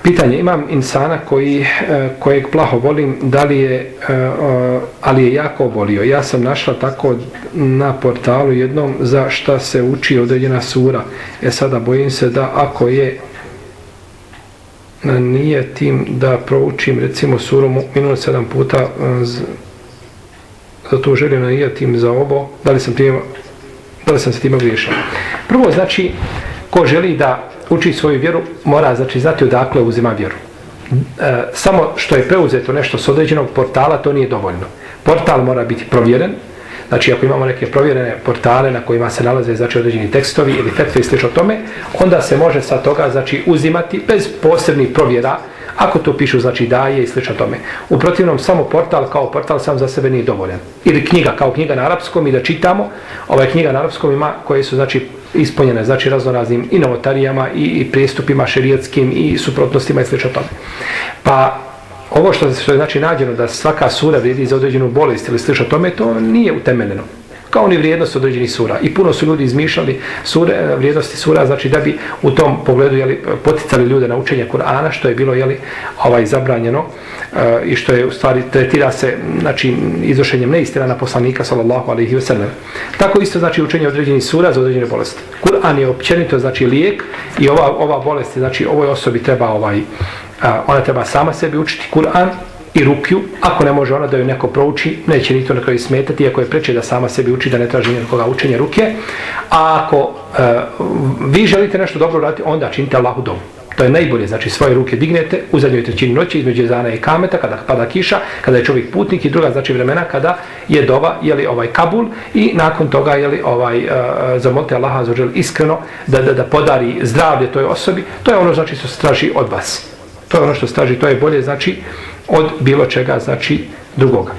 Pitanje, imam insana kojeg plaho volim, ali je jako volio. Ja sam našla tako na portalu jednom za šta se uči određena sura. Sada bojim se da ako je nije tim da proučim recimo suru Mu'minun 7 puta, zato želim nanijetim za ovo, da li sam se time griješao. Prvo, znači, ko želi da uči svoju vjeru, mora znači znati odakle uzima vjeru. Samo što je preuzeto nešto s određenog portala, to nije dovoljno. Portal mora biti provjeren. Znači, ako imamo neke provjerene portale na kojima se nalaze znači određeni tekstovi ili fetve i slično tome, onda se može sa toga znači uzimati bez posebnih provjera, ako to pišu znači daje i slično tome. U protivnom, samo portal kao portal sam za sebe nije dovoljan. Ili knjiga kao knjiga na arapskom i da čitamo, knjiga na arapskom ima koje su znači ispunjene znači raznoraznim i novotarijama i prijestupima šerijetskim i suprotnostima i slično tome. Pa ovo što je znači nađeno da svaka sura vrijedi za određenu bolest ili slično tome, to nije utemeljeno. Kao ni vrijednost određenih sura. I puno su ljudi izmišljali vrijednosti sura, znači da bi u tom pogledu poticali ljude na učenje Kur'ana, što je bilo zabranjeno i što je u stvari tretira se znači iznošenjem neistina na poslanika sallallahu alejhi ve sellem. Tako isto znači učenje određenih sura za određene bolesti. Kur'an je općenito znači lijek i ova bolest znači ovoj osobi treba ona treba sama sebi učiti Kur'an i rukju, ako ne može ona da ju neko prouči, neće ni to na kraju smetati, iako je preče da sama sebi uči, da ne traži nikoga učenja ruke. A ako vi želite nešto dobro raditi, onda činite Allahu dovu. To je najbolje, znači svoje ruke dignete u zadnjoj trećini noći između ezana i kameta, kada pada kiša, kada je čovjek putnik, i druga znači vremena kada je dova, kabul, i nakon toga zamolite Allaha azza iskreno da podari zdravlje toj osobi. To je ono znači što se traži od vas. To je ono što se traži, to je bolje znači od bilo čega znači drugoga.